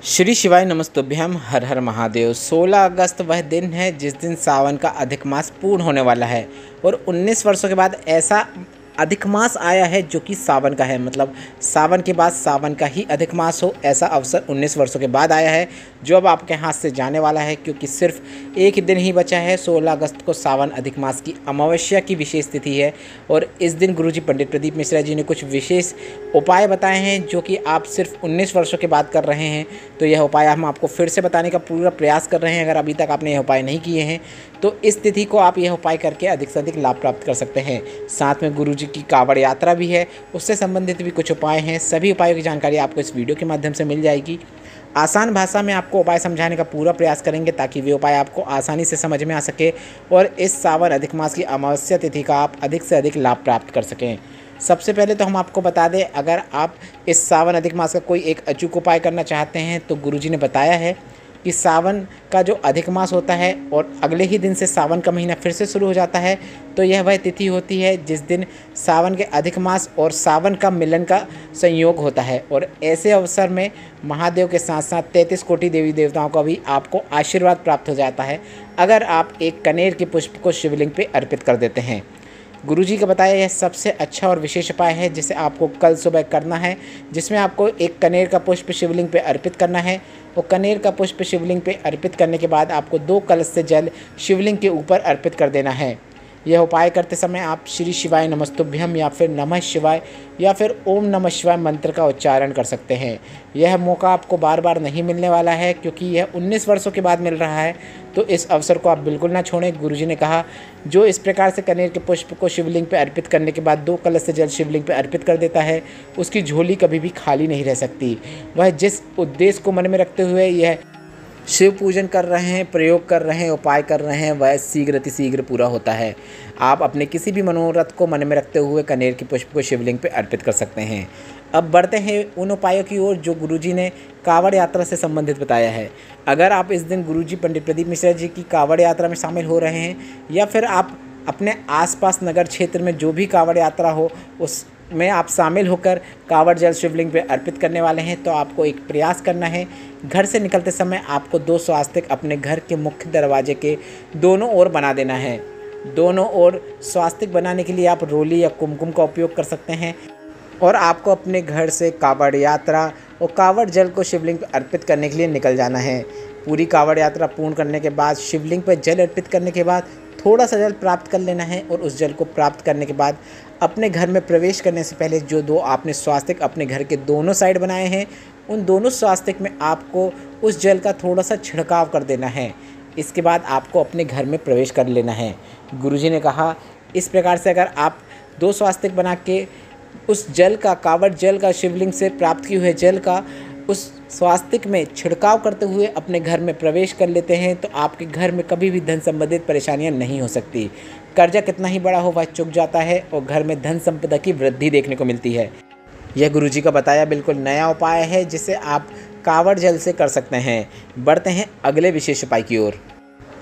श्री शिवाय नमस्तुभ्यम हर हर महादेव। 16 अगस्त वह दिन है जिस दिन सावन का अधिक मास पूर्ण होने वाला है और 19 वर्षों के बाद ऐसा अधिक मास आया है जो कि सावन का है। मतलब सावन के बाद सावन का ही अधिक मास हो, ऐसा अवसर 19 वर्षों के बाद आया है जो अब आपके हाथ से जाने वाला है, क्योंकि सिर्फ एक दिन ही बचा है। 16 अगस्त को सावन अधिक मास की अमावस्या की विशेष तिथि है और इस दिन गुरुजी पंडित प्रदीप मिश्रा जी ने कुछ विशेष उपाय बताए हैं जो कि आप सिर्फ 19 वर्षों के बाद कर रहे हैं। तो यह उपाय हम आपको फिर से बताने का पूरा प्रयास कर रहे हैं। अगर अभी तक आपने यह उपाय नहीं किए हैं तो इस तिथि को आप यह उपाय करके अधिक से अधिक लाभ प्राप्त कर सकते हैं। साथ में गुरुजी की कावड़ यात्रा भी है, उससे संबंधित भी कुछ उपाय हैं। सभी उपायों की जानकारी आपको इस वीडियो के माध्यम से मिल जाएगी। आसान भाषा में आपको उपाय समझाने का पूरा प्रयास करेंगे ताकि वे उपाय आपको आसानी से समझ में आ सके और इस सावन अधिक मास की अमावस्या तिथि का आप अधिक से अधिक लाभ प्राप्त कर सकें। सबसे पहले तो हम आपको बता दें, अगर आप इस सावन अधिक मास का कोई एक अचूक उपाय करना चाहते हैं तो गुरुजी ने बताया है कि सावन का जो अधिक मास होता है और अगले ही दिन से सावन का महीना फिर से शुरू हो जाता है, तो यह वह तिथि होती है जिस दिन सावन के अधिक मास और सावन का मिलन का संयोग होता है। और ऐसे अवसर में महादेव के साथ साथ 33 कोटि देवी देवताओं का भी आपको आशीर्वाद प्राप्त हो जाता है अगर आप एक कनेर के पुष्प को शिवलिंग पे अर्पित कर देते हैं। गुरुजी का बताया यह सबसे अच्छा और विशेष उपाय है जिसे आपको कल सुबह करना है, जिसमें आपको एक कनेर का पुष्प शिवलिंग पे अर्पित करना है और कनेर का पुष्प शिवलिंग पे अर्पित करने के बाद आपको 2 कलश से जल शिवलिंग के ऊपर अर्पित कर देना है। यह उपाय करते समय आप श्री शिवाय नमस्तुभ्यम या फिर नमः शिवाय या फिर ओम नमः शिवाय मंत्र का उच्चारण कर सकते हैं। यह मौका आपको बार बार नहीं मिलने वाला है क्योंकि यह 19 वर्षों के बाद मिल रहा है, तो इस अवसर को आप बिल्कुल ना छोड़ें। गुरुजी ने कहा जो इस प्रकार से कनेर के पुष्प को शिवलिंग पर अर्पित करने के बाद 2 कलश से जल शिवलिंग पर अर्पित कर देता है उसकी झोली कभी भी खाली नहीं रह सकती। वह जिस उद्देश्य को मन में रखते हुए यह शिव पूजन कर रहे हैं, प्रयोग कर रहे हैं, उपाय कर रहे हैं, वह शीघ्र पूरा होता है। आप अपने किसी भी मनोरथ को मन में रखते हुए कनेर के पुष्प को शिवलिंग पे अर्पित कर सकते हैं। अब बढ़ते हैं उन उपायों की ओर जो गुरुजी ने कावड़ यात्रा से संबंधित बताया है। अगर आप इस दिन गुरुजी पंडित प्रदीप मिश्रा जी की कावड़ यात्रा में शामिल हो रहे हैं या फिर आप अपने आसपास नगर क्षेत्र में जो भी कावड़ यात्रा हो उसमें आप शामिल होकर कावड़ जल शिवलिंग पे अर्पित करने वाले हैं, तो आपको एक प्रयास करना है। घर से निकलते समय आपको 2 स्वास्तिक अपने घर के मुख्य दरवाजे के दोनों ओर बना देना है। दोनों ओर स्वास्तिक बनाने के लिए आप रोली या कुमकुम का उपयोग कर सकते हैं और आपको अपने घर से कावड़ यात्रा और कावड़ जल को शिवलिंग पर अर्पित करने के लिए निकल जाना है। पूरी कावड़ यात्रा पूर्ण करने के बाद शिवलिंग पर जल अर्पित करने के बाद थोड़ा सा जल प्राप्त कर लेना है और उस जल को प्राप्त करने के बाद अपने घर में प्रवेश करने से पहले जो 2 आपने स्वास्तिक अपने घर के दोनों साइड बनाए हैं उन दोनों स्वास्तिक में आपको उस जल का थोड़ा सा छिड़काव कर देना है। इसके बाद आपको अपने घर में प्रवेश कर लेना है। गुरुजी ने कहा इस प्रकार से अगर आप 2 स्वास्तिक बना के उस जल का, कावड़ जल का, शिवलिंग से प्राप्त किए हुए जल का उस स्वास्तिक में छिड़काव करते हुए अपने घर में प्रवेश कर लेते हैं तो आपके घर में कभी भी धन संबंधित परेशानियां नहीं हो सकती। कर्जा कितना ही बड़ा हो वह चुक जाता है और घर में धन संपदा की वृद्धि देखने को मिलती है। यह गुरुजी का बताया बिल्कुल नया उपाय है जिसे आप कावड़ जल से कर सकते हैं। बढ़ते हैं अगले विशेष उपाय की ओर।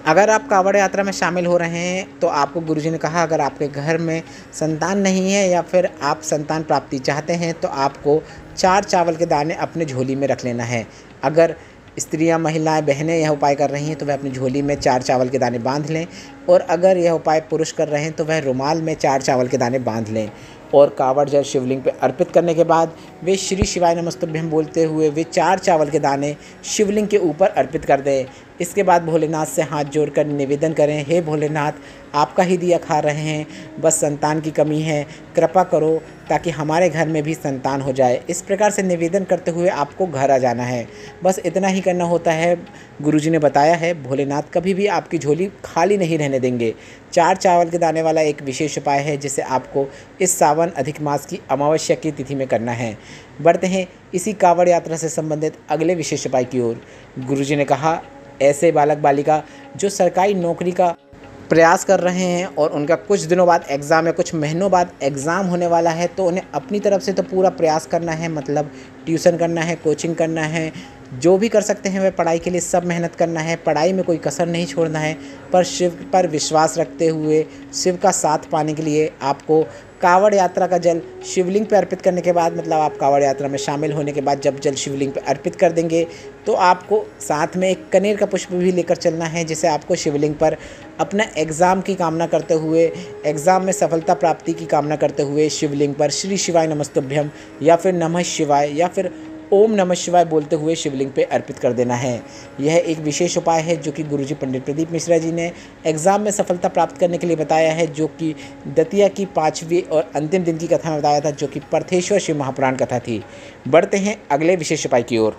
अगर आप कावड़ यात्रा में शामिल हो रहे हैं तो आपको गुरुजी ने कहा अगर आपके घर में संतान नहीं है या फिर आप संतान प्राप्ति चाहते हैं तो आपको 4 चावल के दाने अपने झोली में रख लेना है। अगर स्त्रियां, महिलाएं, बहनें यह उपाय कर रही हैं तो वह अपनी झोली में 4 चावल के दाने बांध लें और अगर यह उपाय पुरुष कर रहे हैं तो वह रुमाल में 4 चावल के दाने बांध लें और कावड़ जल शिवलिंग पर अर्पित करने के बाद वे श्री शिवाय नमस्तुभ्यम बोलते हुए वे 4 चावल के दाने शिवलिंग के ऊपर अर्पित कर दें। इसके बाद भोलेनाथ से हाथ जोड़कर निवेदन करें, हे भोलेनाथ आपका ही दिया खा रहे हैं, बस संतान की कमी है, कृपा करो ताकि हमारे घर में भी संतान हो जाए। इस प्रकार से निवेदन करते हुए आपको घर आ जाना है। बस इतना ही करना होता है। गुरुजी ने बताया है भोलेनाथ कभी भी आपकी झोली खाली नहीं रहने देंगे। 4 चावल के दाने वाला एक विशेष उपाय है जिसे आपको इस सावन अधिक मास की अमावस्या की तिथि में करना है। बढ़ते हैं इसी कावड़ यात्रा से संबंधित अगले विशेष उपाय की ओर। गुरुजी ने कहा ऐसे बालक बालिका जो सरकारी नौकरी का प्रयास कर रहे हैं और उनका कुछ दिनों बाद एग्ज़ाम या कुछ महीनों बाद एग्ज़ाम होने वाला है तो उन्हें अपनी तरफ से तो पूरा प्रयास करना है, मतलब ट्यूशन करना है, कोचिंग करना है, जो भी कर सकते हैं वह पढ़ाई के लिए सब मेहनत करना है, पढ़ाई में कोई कसर नहीं छोड़ना है, पर शिव पर विश्वास रखते हुए शिव का साथ पाने के लिए आपको कांवड़ यात्रा का जल शिवलिंग पर अर्पित करने के बाद, मतलब आप कांवड़ यात्रा में शामिल होने के बाद जब जल शिवलिंग पर अर्पित कर देंगे तो आपको साथ में एक कनेर का पुष्प भी लेकर चलना है, जिसे आपको शिवलिंग पर अपना एग्ज़ाम की कामना करते हुए, एग्ज़ाम में सफलता प्राप्ति की कामना करते हुए शिवलिंग पर श्री शिवाय नमस्तुभ्यम या फिर नमः शिवाय या फिर ओम नमः शिवाय बोलते हुए शिवलिंग पे अर्पित कर देना है। यह एक विशेष उपाय है जो कि गुरुजी पंडित प्रदीप मिश्रा जी ने एग्ज़ाम में सफलता प्राप्त करने के लिए बताया है, जो कि दतिया की 5वीं और अंतिम दिन की कथा में बताया था, जो कि पार्थेश्वर शिव महापुराण कथा थी। बढ़ते हैं अगले विशेष उपाय की ओर।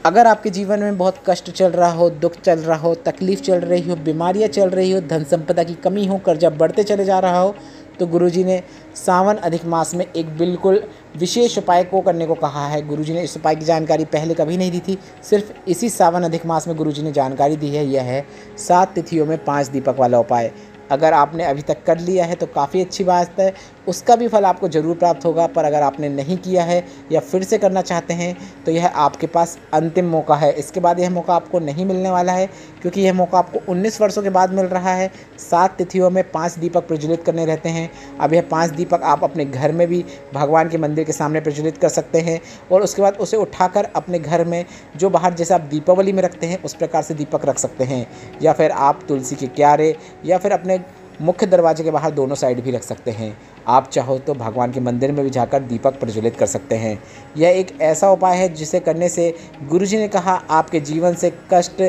अगर आपके जीवन में बहुत कष्ट चल रहा हो, दुख चल रहा हो, तकलीफ़ चल रही हो, बीमारियां चल रही हो, धन संपदा की कमी हो, कर्जा बढ़ते चले जा रहा हो, तो गुरुजी ने सावन अधिक मास में एक बिल्कुल विशेष उपाय को करने को कहा है। गुरुजी ने इस उपाय की जानकारी पहले कभी नहीं दी थी, सिर्फ इसी सावन अधिक मास में गुरुजी ने जानकारी दी है। यह है 7 तिथियों में 5 दीपक वाला उपाय। अगर आपने अभी तक कर लिया है तो काफ़ी अच्छी बात है, उसका भी फल आपको ज़रूर प्राप्त होगा। पर अगर आपने नहीं किया है या फिर से करना चाहते हैं तो यह आपके पास अंतिम मौका है। इसके बाद यह मौका आपको नहीं मिलने वाला है, क्योंकि यह मौका आपको 19 वर्षों के बाद मिल रहा है। 7 तिथियों में 5 दीपक प्रज्वलित करने रहते हैं। अब यह 5 दीपक आप अपने घर में भी भगवान के मंदिर के सामने प्रज्वलित कर सकते हैं, और उसके बाद उसे उठाकर अपने घर में जो बाहर जैसे आप दीपावली में रखते हैं उस प्रकार से दीपक रख सकते हैं, या फिर आप तुलसी के क्यारे या फिर अपने मुख्य दरवाजे के बाहर दोनों साइड भी रख सकते हैं। आप चाहो तो भगवान के मंदिर में भी जाकर दीपक प्रज्वलित कर सकते हैं। यह एक ऐसा उपाय है जिसे करने से गुरुजी ने कहा आपके जीवन से कष्ट,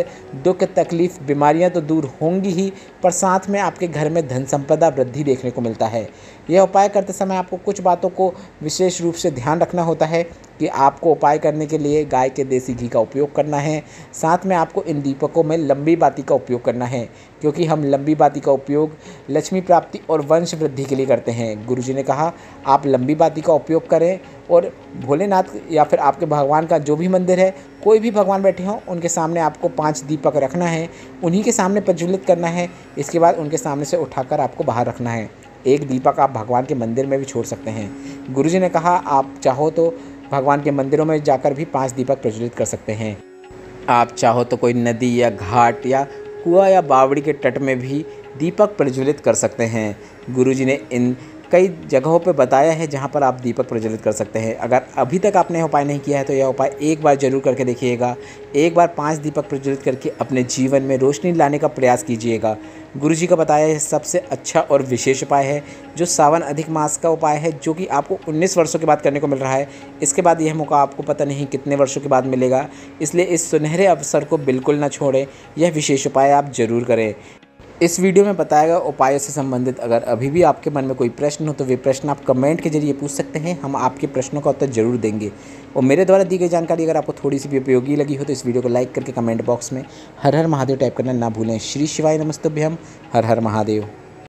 दुख, तकलीफ, बीमारियां तो दूर होंगी ही, पर साथ में आपके घर में धन संपदा वृद्धि देखने को मिलता है। यह उपाय करते समय आपको कुछ बातों को विशेष रूप से ध्यान रखना होता है कि आपको उपाय करने के लिए गाय के देसी घी का उपयोग करना है। साथ में आपको इन दीपकों में लंबी बाती का उपयोग करना है, क्योंकि हम लंबी बाती का उपयोग लक्ष्मी प्राप्ति और वंश वृद्धि के लिए करते हैं। गुरुजी ने कहा आप लंबी बाती का उपयोग करें, और भोलेनाथ या फिर आपके भगवान का जो भी मंदिर है, कोई भी भगवान बैठे हों, उनके सामने आपको 5 दीपक रखना है, उन्हीं के सामने प्रज्वलित करना है। इसके बाद उनके सामने से उठाकर आपको बाहर रखना है। एक दीपक आप भगवान के मंदिर में भी छोड़ सकते हैं। गुरुजी ने कहा आप चाहो तो भगवान के मंदिरों में जाकर भी 5 दीपक प्रज्वलित कर सकते हैं। आप चाहो तो कोई नदी या घाट या कुआं या बावड़ी के तट में भी दीपक प्रज्वलित कर सकते हैं। गुरुजी ने इन कई जगहों पे बताया है जहाँ पर आप दीपक प्रज्वलित कर सकते हैं। अगर अभी तक आपने यह उपाय नहीं किया है तो यह उपाय एक बार ज़रूर करके देखिएगा। एक बार 5 दीपक प्रज्वलित करके अपने जीवन में रोशनी लाने का प्रयास कीजिएगा। गुरुजी का बताया यह सबसे अच्छा और विशेष उपाय है, जो सावन अधिक मास का उपाय है, जो कि आपको 19 वर्षों के बाद करने को मिल रहा है। इसके बाद यह मौका आपको पता नहीं कितने वर्षों के बाद मिलेगा, इसलिए इस सुनहरे अवसर को बिल्कुल ना छोड़ें। यह विशेष उपाय आप ज़रूर करें। इस वीडियो में बताया गया उपायों से संबंधित अगर अभी भी आपके मन में कोई प्रश्न हो तो वे प्रश्न आप कमेंट के जरिए पूछ सकते हैं, हम आपके प्रश्नों का उत्तर जरूर देंगे। और मेरे द्वारा दी गई जानकारी अगर आपको थोड़ी सी भी उपयोगी लगी हो तो इस वीडियो को लाइक करके कमेंट बॉक्स में हर हर महादेव टाइप करना ना भूलें। श्री शिवाय नमस्तुभ्यम। हर हर महादेव।